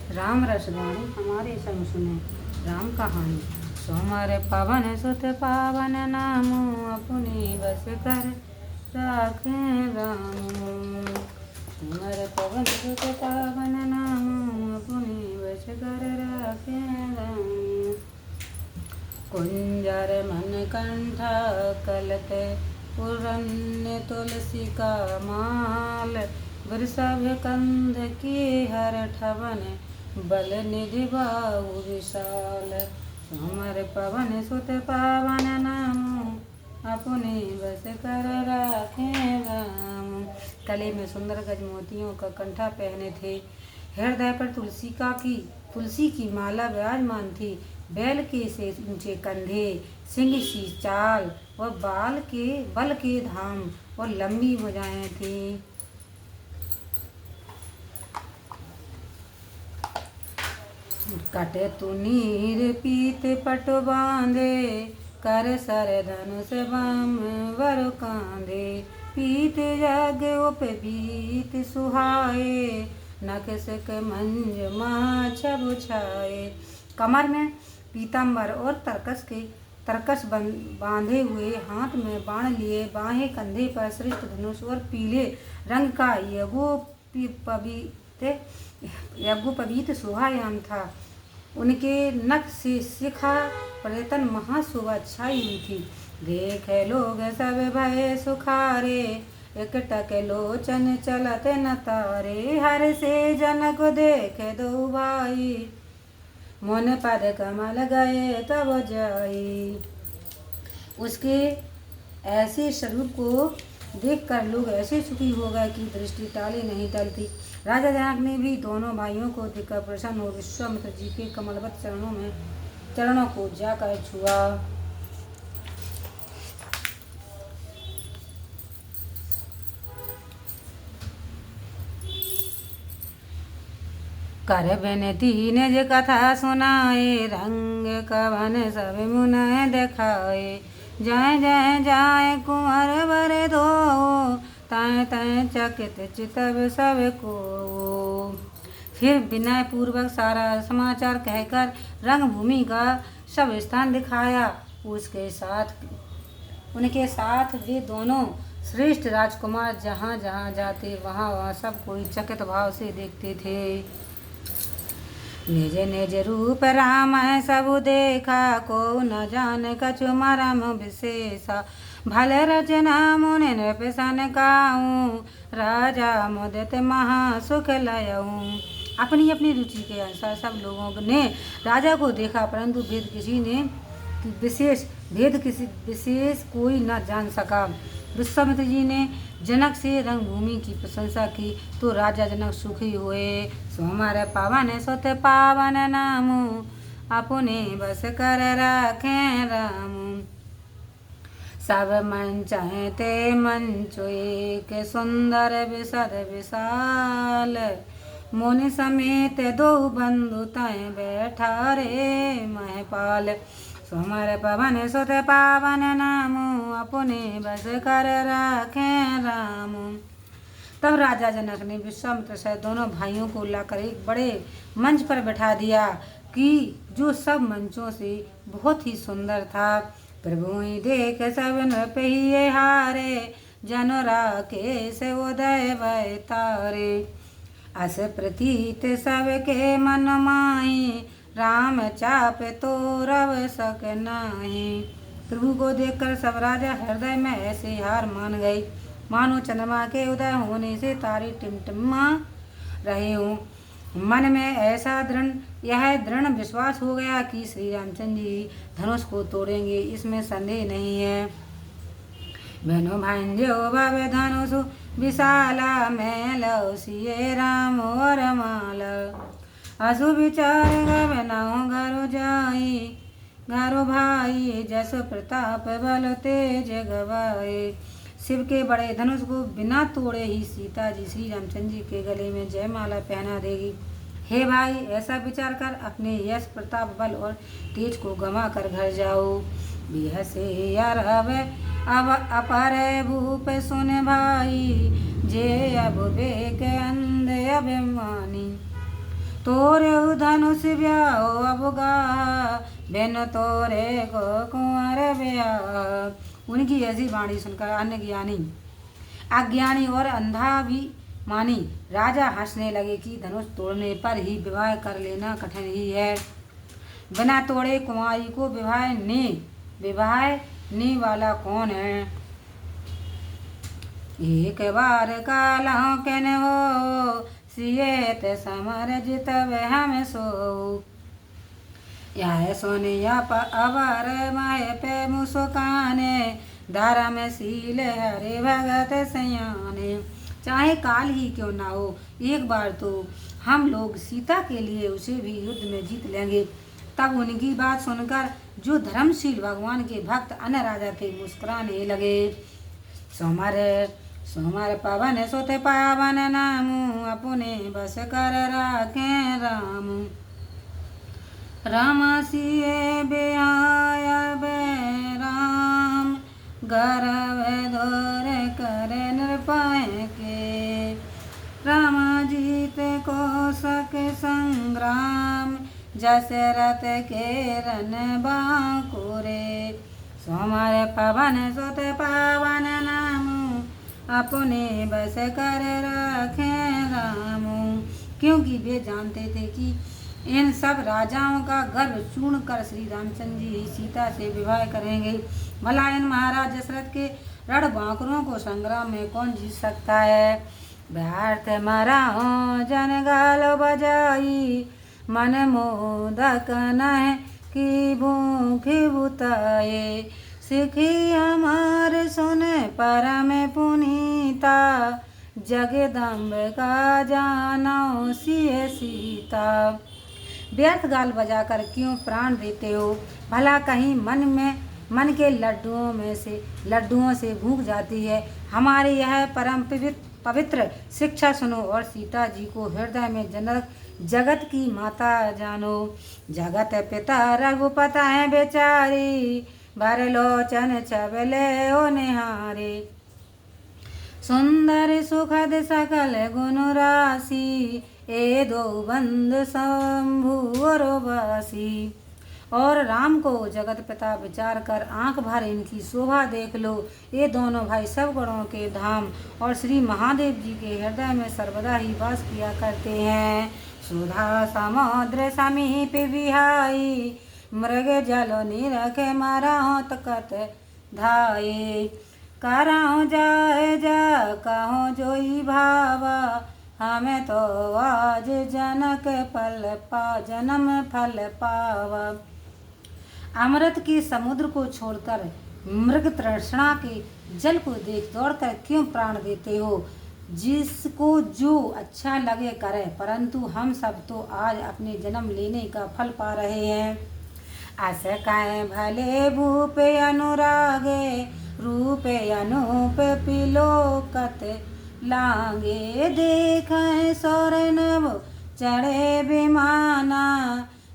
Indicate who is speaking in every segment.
Speaker 1: राम रसवाणी हमारे संग सुने राम कहानी। सोमर पवन सुत पावन नाम अपने बस कर राखे राम। सोमर पवन सुत पावन नाम अपने बस कर राखे राम। कुंजर मन कंठा कलत पुरन्य तुलसी का माल। वृषभ कंध की हर ठवन बल निधि बाहु विशाल। सोमर पवन सुत पावन नाम अपने बस कर राखे राम। गले में सुंदर गज मोतियों का कंठा पहने थे। हृदय पर तुलसी की माला विराजमान थी। बैल के से ऊंचे कंधे, सिंह सी चाल व बल के धाम और लंबी भुजाएं थी। कटे तु नीर पीत पट बांधे कर सर धनुष बम वर कांधे। पीत जग उपबीत सुहाए नखसक मंज माछ बुछाए। कमर में पीताम्बर और तरकस बांधे हुए, हाथ में बाण लिए, बाहें कंधे पर श्रेष्ठ धनुष और पीले रंग का यज्ञोपवीत शोभायाम था। उनके नख से शिखा पर्यटन महाशोभा छाई हुई थी। देखे लोग सब भय सुखारे एकटक लोचन चलत न तारे। हर से जनक देखे दो भाई मोन पद कमल गए तब जाई। उसके ऐसे स्वरूप को देखकर लोग ऐसे सुखी हो गए कि दृष्टि टाले नहीं टलती। राजा जनक ने भी दोनों भाइयों को देखकर प्रसन्न हो विश्वामित्र जी के कमलवत चरणों को जाकर छुआ। कर विनती निज कथा सुनाए रंग कवन सब मुनय देखाए। जय जय जाय कुंवर वर दो तय तय चकित चितव सब को। फिर विनय पूर्वक सारा समाचार कहकर रंगभूमि का सब स्थान दिखाया। उनके साथ वे दोनों श्रेष्ठ राजकुमार जहाँ जहाँ जाते वहाँ वहाँ सब कोई चकित भाव से देखते थे। निज निज रूप राम सब देखा को न जान कछु मरम विशेषा। भल रचना मुनि नृपसन काऊं राजा मुदित महासुख लयऊं। अपनी अपनी रुचि के अनुसार सब लोगों ने राजा को देखा, परंतु भेद किसी विशेष कोई न जान सका। विश्वामित्र जी ने जनक से रंगभूमि की प्रशंसा की तो राजा जनक सुखी हुए। सोमर पावन सुत पावन नाम अपने बस कर राखे राम। सब मन चाहे ते मंचो एक सुंदर विशद विशाल। मुनि समेत दो बंधु तय बैठा रे महपाल। सोमर पवन सुत पावन नाम अपने बस कर राखे राम। तब राजा जनक ने विश्वामित्र से दोनों भाइयों को लाकर एक बड़े मंच पर बैठा दिया कि जो सब मंचों से बहुत ही सुंदर था। प्रभु ही देख सब नृप ही हारे जन राकेश उदय भय तारे। अस प्रतीत सबके मन माही राम चाप तो रव सक नाही। प्रभु को देखकर सब राजा हृदय में ऐसे हार मान गए मानो चंद्रमा के उदय होने से तारे टिमटिमा रहे हों। मन में ऐसा दृढ़ विश्वास हो गया कि श्री रामचंद्र जी धनुष को तोड़ेंगे, इसमें संदेह नहीं है। बनो भांजो भव धनुष विशाला मैं लो सिए राम और माला। असु विचार गवनाओ घरु जाई घरु भाई जसो प्रताप बल तेज गवाए। शिव के बड़े धनुष को बिना तोड़े ही सीता जी श्री रामचंद्र जी के गले में जयमाला पहना देगी। हे भाई, ऐसा विचार कर अपने यश प्रताप बल और तेज को गंवा कर घर जाओ। बिहसे यार अब अपर भूप सुन भाई जे अब बेक अंध अभिमानी। तोरे धनुष ब्याहो अबगा बिन तोरे को कुंवर ब्याह। उनकी ऐसी वाणी सुनकर अन्य ज्ञानी अज्ञानी और अंधा भी मानी। राजा हंसने लगे कि धनुष तोड़ने पर ही विवाह कर लेना कठिन ही है। बिना तोड़े कुंवारी को विवाहने वाला कौन है। एक बार कालों केन हो सियत समर जितब हम सो। यह सोनिया अवर माय पे मुस्काने धर्म शील हरे भगत सयाने। चाहे काल ही क्यों ना हो, एक बार तो हम लोग सीता के लिए उसे भी युद्ध में जीत लेंगे। तब उनकी बात सुनकर जो धर्मशील भगवान के भक्त अन्य राजा थे मुस्कुराने लगे। सोमर पवन सुत पावन नामु अपने बस कर राखे राम। राम सिए बेहाय राम गर्भ धोर कर नृपाय के। राम जीत को सक संग्राम जसरथ के रन बांकुरे। सोमर पवन सुत पावन नाम अपने बस कर रखे राम। क्योंकि वे जानते थे कि इन सब राजाओं का गर्व चूर्ण कर श्री रामचंद्र जी ही सीता से विवाह करेंगे। भला इन महाराज दशरथ के रण बांकुरों को संग्राम में कौन जीत सकता है। व्यर्थ मरा हो जन गाल बजाई मन मोदक नह की भूख बुताए। सिखी हमार सुने परम पुनीता जगदम्ब का जानो सिए सीता। व्यर्थ गाल बजाकर क्यों प्राण देते हो। भला कहीं मन के लड्डुओं से भूख जाती है। हमारी यह परम पवित्र शिक्षा सुनो और सीता जी को हृदय में जगत की माता जानो। जगत पिता रघुपत है बेचारी भर लोचन छबले ओ निहारे। सुंदर सुखद सकल गुण राशि ए दो बंद शंभु और वासी। और राम को जगत पिता विचार कर आंख भर इनकी शोभा देख लो। ये दोनों भाई सब गुणों के धाम और श्री महादेव जी के हृदय में सर्वदा ही वास किया करते हैं। सुधा समुद्र समीप विहाई मृग जल निरखे मारा तकत धाये। कराओ जाए जा कहो जोई भावा हमें तो आज जन्म फल पावा। अमृत के समुद्र को छोड़कर मृग तृष्णा के जल को देख दौड़कर क्यों प्राण देते हो। जिसको जो अच्छा लगे करे, परंतु हम सब तो आज अपने जन्म लेने का फल पा रहे हैं। अस काए भले भूप अनुरागे रूप अनूप पिलोकत लांगे। देखें सौरनव चढ़े विमाना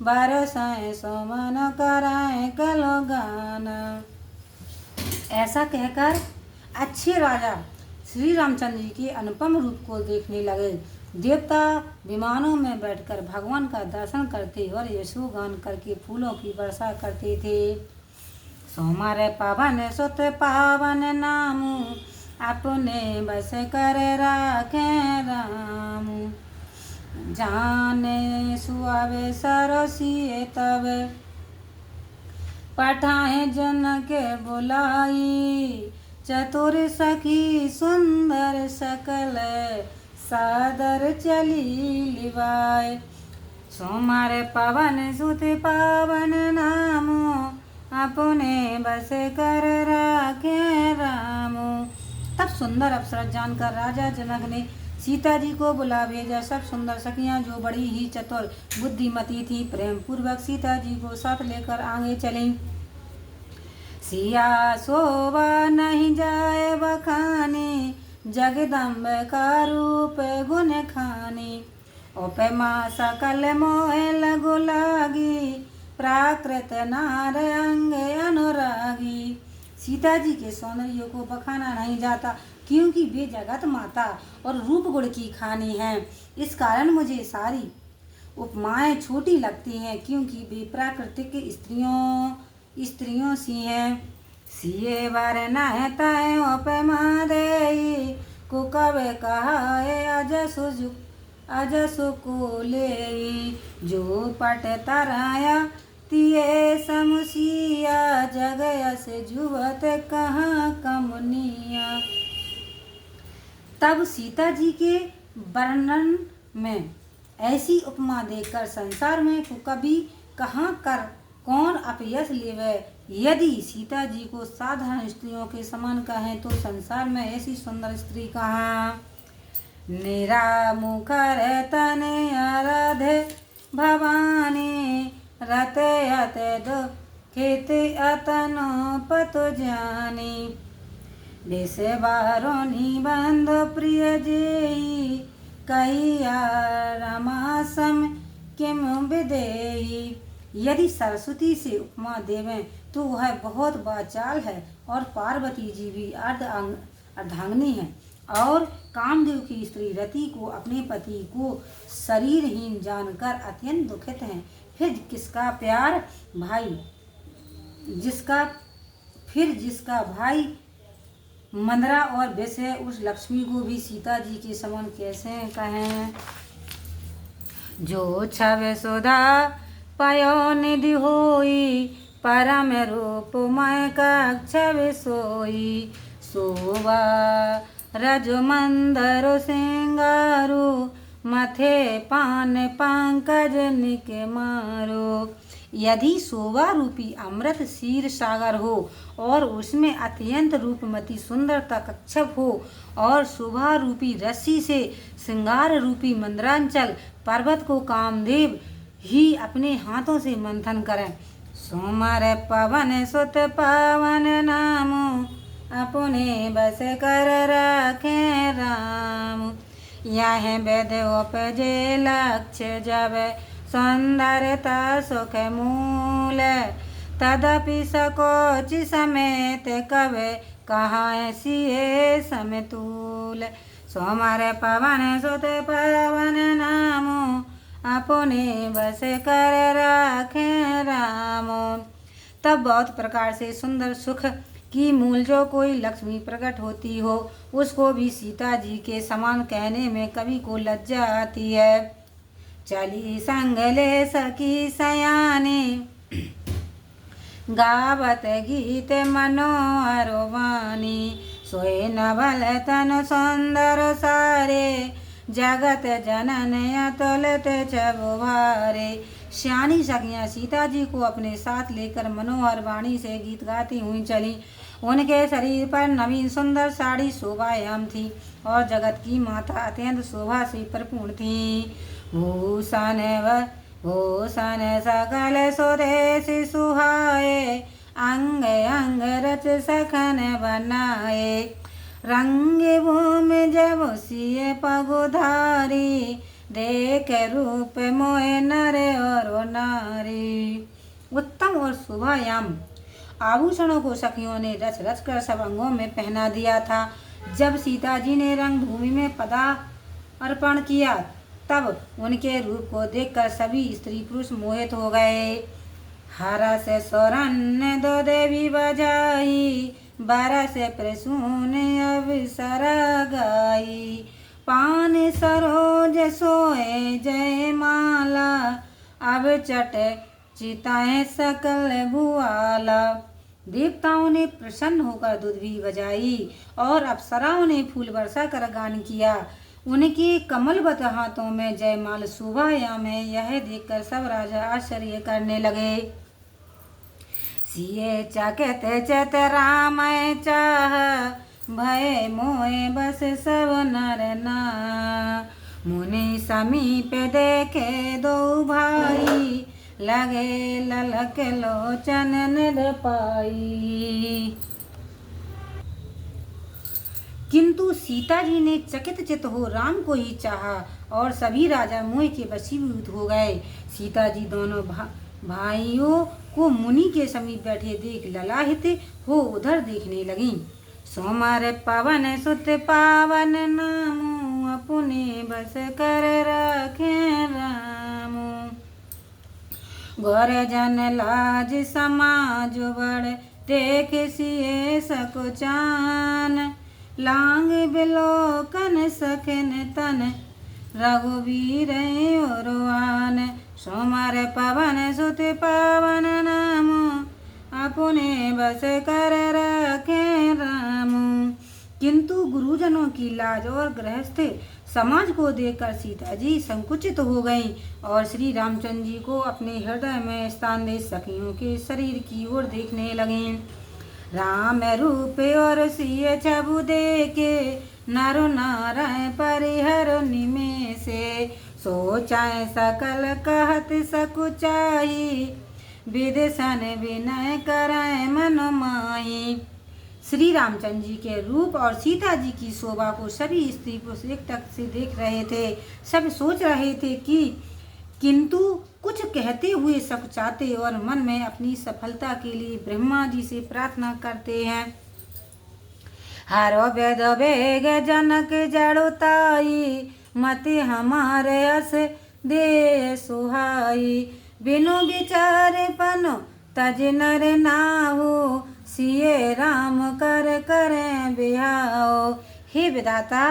Speaker 1: बरसाए सोमन कराए कलो गाना। ऐसा कहकर अच्छे राजा श्री रामचंद्र जी के अनुपम रूप को देखने लगे। देवता विमानों में बैठकर भगवान का दर्शन करते और यशोगान करके फूलों की वर्षा करते थे। सोमर पवन सुत पावन नामु अपने बस कर राखे राम। जाने सुआवे सरसिए तब पठाए जनक बुलाई। चतुर सखी सुंदर सकल सादर चली लिवाए। सोमर पवन सुत पावन नामो अपने बस कर राखे रामो। तब सुंदर अप्सरा जानकर राजा जनक ने सीता जी को बुला भेजा। सब सुंदर सखियां जो बड़ी ही चतुर बुद्धिमती थी प्रेम पूर्वक सीता जी को साथ लेकर आगे चली। सिया शोभा नहीं जाए बखाने जगदम्ब का रूप गुण खाने। उपमा सकल मोह लगु लागी प्राकृत नार अंग अनुरागी। सीता जी के सौंदर्य को बखाना नहीं जाता क्योंकि वे जगत माता और रूप गुण की खानी हैं। इस कारण मुझे सारी उपमाएं छोटी लगती हैं क्योंकि वे प्राकृतिक स्त्रियों सी हैं। सिए बार न तय उपमा देई को कवे कहाए अजसु को ले जो पट तराया तिये समसिया जगया से जुवत कहाँ कमनिया। तब सीता जी के वर्णन में ऐसी उपमा देखकर संसार में कभी कहाँ कर कौन अपयश लेवे। यदि सीता जी को साधारण स्त्रियों के समान कहें तो संसार में ऐसी सुंदर स्त्री कहाँ। निरा मुखर तने आराधे भवानी रते अते दो खेते अतनो पतो जानी। बेसे बारो निबंध प्रिय जेई कहिया रमासम किम विदेई। यदि सरस्वती से उपमा देवें तो वह बहुत वाचाल है और पार्वती जी भी अर्धांगिनी है और कामदेव की स्त्री रति को अपने पति को शरीरहीन जानकर अत्यंत दुखित हैं। फिर जिसका भाई मंदरा और वैसे उस लक्ष्मी को भी सीता जी के समान कैसे कहें। जो छवे सुधा पयो निधि होई परम रूप मय कक्षव सोई। शोभा रज मंदर सिंगारो मथे पान पंकज निक मारो। यदि शोभा रूपी अमृत क्षीर सागर हो और उसमें अत्यंत रूपमती सुंदरता कच्छप हो और शोभा रूपी रस्सी से श्रृंगार रूपी मंदरांचल पर्वत को कामदेव ही अपने हाथों से मंथन करें। सोमर पवन सुत पावन नामो अपने बस कर रखे राम। यह वेद उपजे लक्ष्य जब सौंदर्यता सुख मूल तदपि सकोच समेत कवे कहाँ सिए समतूल। सोमर पवन सुत पवन नामो अपने बस कर रखे राम। तब बहुत प्रकार से सुंदर सुख की मूल जो कोई लक्ष्मी प्रकट होती हो उसको भी सीता जी के समान कहने में कवि को लज्जा आती है। चली संग ले सखी सयाने गावत गीत मनोहर वाणी। सोए नवल तन सुंदर सारे जगत जनन अतुलित चबुभारे। श्यानी सखियाँ सीता जी को अपने साथ लेकर मनोहर वाणी से गीत गाती हुई चली। उनके शरीर पर नवीन सुंदर साड़ी शोभायाम थी और जगत की माता अत्यंत शोभा से परिपूर्ण थी। भूषण सकल स्वदेशी सुहाए अंग अंग रच सखन बनाए। रंग भूमि जब सिए पगुधारी देख रूप मोहे नर और नारी। उत्तम और शोभायाम आभूषणों को सखियों ने रच रच कर सब अंगों में पहना दिया था। जब सीता जी ने रंग भूमि में पदार्पण किया तब उनके रूप को देखकर सभी स्त्री पुरुष मोहित हो गए। हरा से स्वर्ण दो देवी बजाई बारह से प्रसून अवसर गाई। पान सरोज सोए जय माला अब चट चिताएं सकल भुआला। देवताओं ने प्रसन्न होकर दुधवी बजाई और अप्सराओं ने फूल बरसा कर गान किया। उनके कमलवत हाथों में जयमाल शोभायाम है। यह देखकर सब राजा आश्चर्य करने लगे। सिए चकित चित राम चाह भय मोए बस सब नर ना। मुनि समीप देखे दो भाई लगे ललक लोचन निध पाई। किंतु सीता जी ने चकित चित हो राम को ही चाहा और सभी राजा मोह के वशीभूत हो गए। सीता जी दोनों भाइयों को मुनि के समीप बैठे देख ललाहित हो उधर देखने लगी। सोमर पवन सुत पावन नामो अपने बस कर रखे राम। घर जन लाज समाज बड़ देख सिए सकुचान लांग बिलोकन सखन तन रघुवीर ओरवान सोमर पवन सुत पावन नाम अपने बस कर रखे राम। किंतु गुरुजनों की लाज और गृहस्थ समाज को देखकर सीता जी संकुचित हो गईं और श्री रामचंद्र जी को अपने हृदय में स्थान दे सखियों के शरीर की ओर देखने लगीं। राम रूप और सिय छबु देखे नर नारायण परिहर निमेषे सोचाए सकल कहत सकुचाई विदेशन विनय कराए मन माही। श्री रामचंद्र जी के रूप और सीता जी की शोभा को सभी स्त्री पुरुष एकटक से देख रहे थे। सब सोच रहे थे कि किंतु कुछ कहते हुए सकुचाते और मन में अपनी सफलता के लिए ब्रह्मा जी से प्रार्थना करते हैं। हरो वेद वेग जनक जड़ोताई मति हमारे अस दे सुहाई बिनु विचार पनो तज नर नाहु सिए राम कर करें बिहाओ। हे विधाता,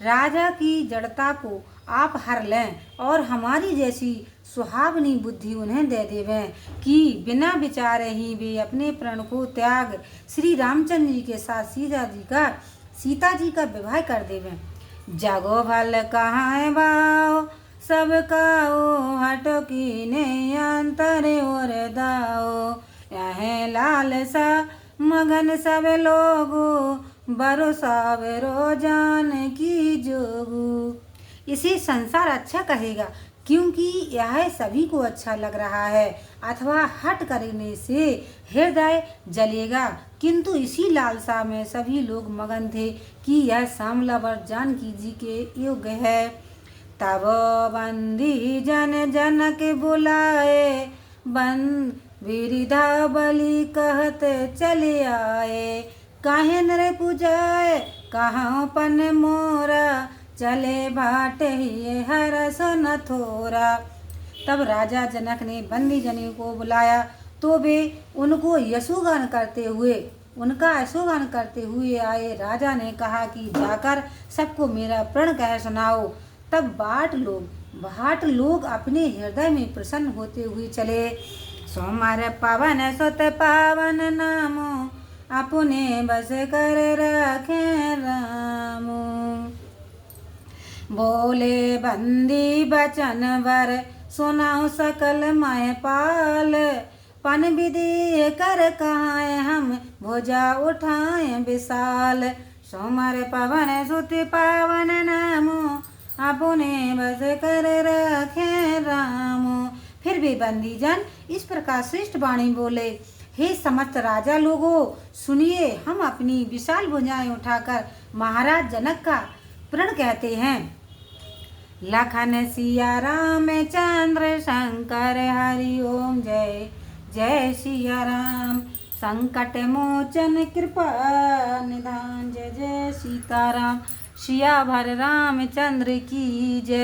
Speaker 1: राजा की जड़ता को आप हर लें और हमारी जैसी सुहावनी बुद्धि उन्हें दे देवें कि बिना विचारे ही वे अपने प्रण को त्याग श्री रामचंद्र जी के साथ सीता जी का विवाह कर देवें। जागो भल कहाँ बाओ सब काओ हटो की ने अंतर और दाओ यह लाल सा मगन सब लोगो भरोसा रोजान की जोगू। इसे संसार अच्छा कहेगा क्योंकि यह सभी को अच्छा लग रहा है अथवा हट करने से हृदय जलेगा, किंतु इसी लालसा में सभी लोग मगन थे कि यह श्यामलावर जानकी जी के योग्य है। तब बंदी जन जनक बुलाए बंद विरिधा बलि कहत चले आए काहे नर पूजाए कहाँ पन मोरा चले बाट ही हरस न थोरा। तब राजा जनक ने बंदी जन को बुलाया तो वे उनका यशोगान करते हुए आए। राजा ने कहा कि जाकर सबको मेरा प्रण कह सुनाओ। तब भाट लोग अपने हृदय में प्रसन्न होते हुए चले। सोमर पावन सुत पावन नामो अपने बस कर रखे राम। बोले बंदी बचन वर सुनाओ सकल महपाल पन विधि कर कहाँ हम भुजा उठाए विशाल। सोमर पवन सुत पावन नामो अपने बस कर रखे राम। फिर भी बंदी जन इस प्रकार श्रेष्ठ वाणी बोले, हे समस्त राजा लोगों सुनिए, हम अपनी विशाल भुजाएं उठाकर महाराज जनक का प्रण कहते हैं। लखन सिया राम चंद्र शंकर हरि ओम जय जय सिया राम। संकट मोचन कृपा निधान जय जय सीताराम। सिया भर रामचंद्र की जय।